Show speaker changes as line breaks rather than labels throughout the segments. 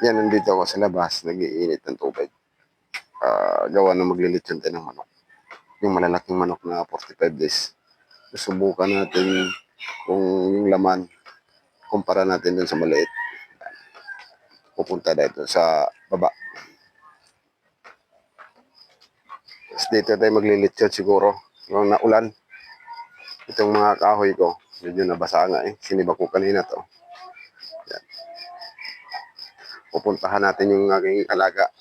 Yan, nandito ako sa labas, nag-iinit ng tubig. Gawa na maglilitsyon tayo ng manok. Yung malalaking manok na 45 days. Susubukan natin kung yung laman, kumpara natin dun sa maliit. Pupunta dito sa baba. Tapos dito tayo maglilitsyon siguro. Yung naulan. Itong mga kahoy ko, medyo nabasa nga eh. Siniba ko kanina to. Yan. Pupuntahan natin yung aking alaga.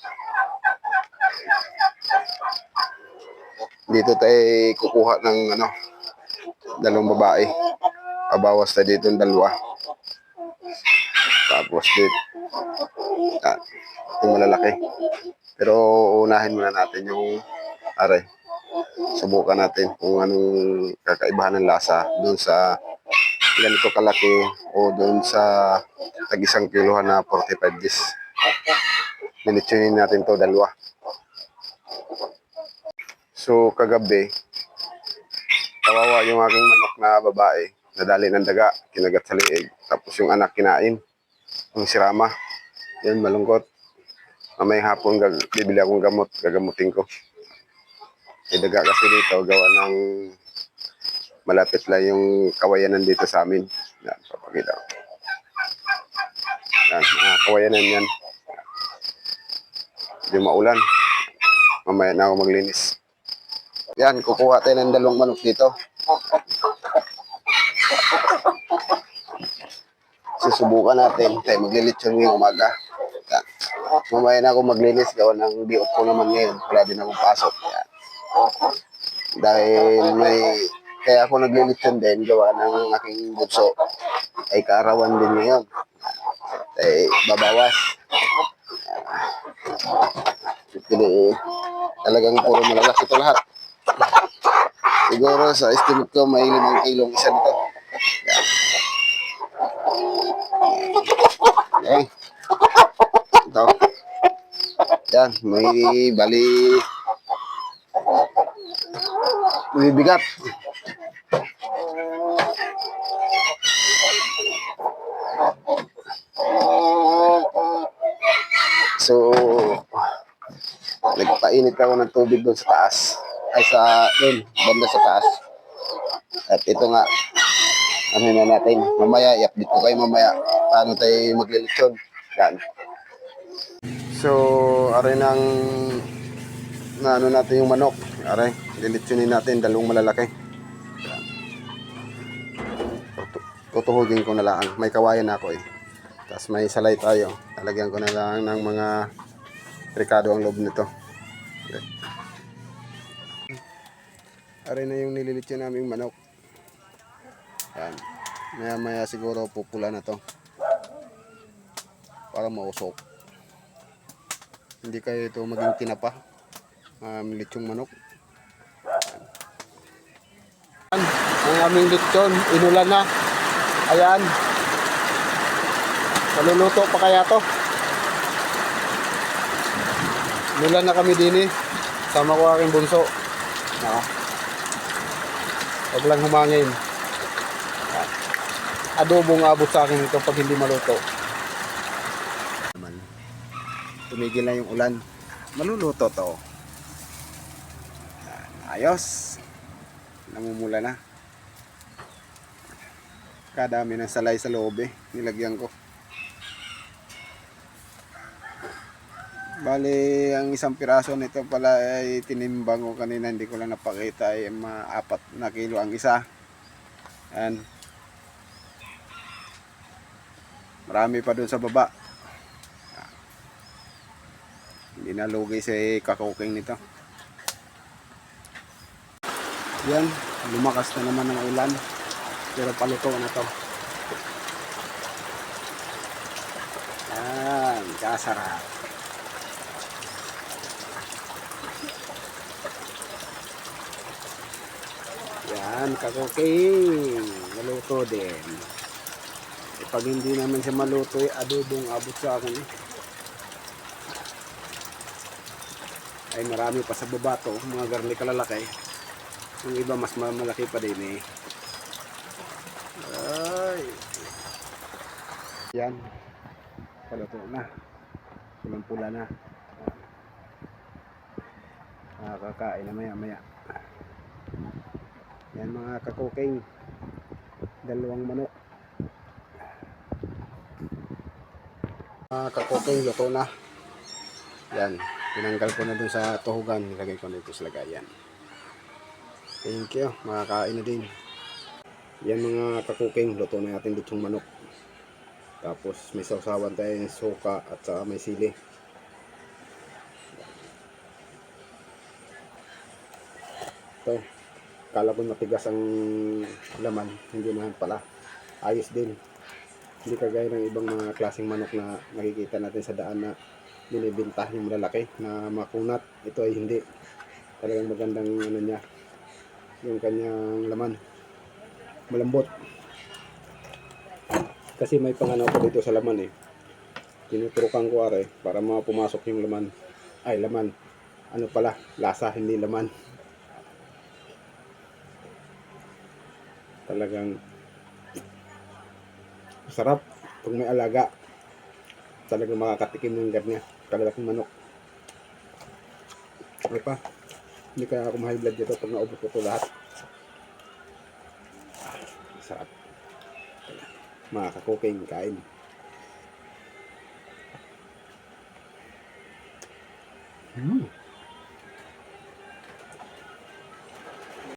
Dito tayo kukuha ng dalawang babae. Pabawas tayo dito ng dalawa. Tapos dito. Yung malalaki. Pero unahin muna natin yung are. Subukan natin kung anong kakaibahan ng lasa doon sa ganito kalaki o doon sa tag-1 kilohan na 45 days. Nilitsunin natin to dalawa. So kagabi, kawawa yung aking manok na babae, nadali ng daga, kinagat sa liig. Tapos yung anak kinain, yung sirama. Yun, malungkot. Mamayang hapon, bibili akong gamot, gagamutin ko. Daga kasi dito, gawa ng malapit lang yung kawayanan dito sa amin. Yan, papakita ko. Yan, kawayanan yan. Hindi maulan. Mamaya na ako maglinis. Yan, kukuha tayo ng dalawang manok dito. Susubukan natin. Tayo maglilitsyon ngayong umaga. Yan. Mamaya na ako maglinis. Gawa ng diot ko naman ngayon. Wala din akong pasok. Yan. Dahil kaya ako naglilitsyon din. Gawa ng aking bunso. Ay kaarawan din ngayon. Ay babawas. Talagang puro malalaki ito lahat. Siguro sa estimate ko may 5 kilong isa nito. Yan. Ito. Yan, may bali bibigat. So, nagpainit ako ng tubig doon sa taas. Ay sa doon, banda sa taas. At ito nga, ano na natin, mamaya, i-update ko kayo mamaya paano tayo maglilitsyon. Yan. So, aray nang ano natin yung manok. Aray, lilitsunin natin, dalawang malalaki. Yan. Tutuhugin ko na lang. May kawayan ako eh. Tapos may salay tayo. Talagyan ko na lang ng mga ricado ang loob nito. Okay. Aray na yung nililitsyon naming manok. Yan. Maya maya siguro pupula na to. Para mausok. Hindi kayo ito maging tinapa. Litsong manok. Ang aming litsyon, inulan na. Ayan. Maluluto pa kaya to. Inulan na kami din eh. Sama ko aking bunso. Huwag lang humangin. Adobong abot sa akin ito pag hindi maluto. Tumigil na yung ulan. Maluluto to. Ayos. Namumula na. Kadami ng salay sa loob eh. Nilagyan ko. Bali, ang isang piraso nito pala ay tinimbang ko kanina. Hindi ko lang napakita ay 4 na kilo ang isa. Ayan. Marami pa dun sa baba. Hindi na lugi sa kakuking nito. Yan, lumakas na naman ng ulan. Pero paluto na to. Yan, kasarap. Yan, kakuking. Maluto din. Pag hindi naman siya maluto, adobong abot sa akin eh. Ay marami pa sa baba to, mga garlic kalalaki. Yung iba mas malaki pa din eh. Ay. Yan. Paluto na. pulang pula na. Nakakain na maya maya. Yan mga kakuking, dalawang manok. Mga kakuking, luto na. Yan, tinanggal ko na dun sa tuhugan, nilagay ko na dito sa lagayan. Thank you, makakain na din. Yan mga kakuking, luto na natin dito yung manok. Tapos may sausawan tayong suka at saka may sili. Ito, kala ko matigas ang laman, hindi naman pala. Ayos din. Hindi kagaya ng ibang mga klaseng manok na nakikita natin sa daan na binibinta yung malalaki na makunat. Ito ay hindi. Talagang magandang ano niya, yung kanyang laman. Malambot. Kasi may pangano ko dito sa laman eh. Tinuturukan ko are para pumasok yung laman. Ay, laman. Ano pala, lasa, hindi laman. Talagang sarap pag may alaga. Talagang makakatikim ng ganyan. Kalalaking manok. Okay pa. Hindi kaya ako ma-high blood dito pag naubos ko ito lahat. Sarap. Mga kakuking, kain.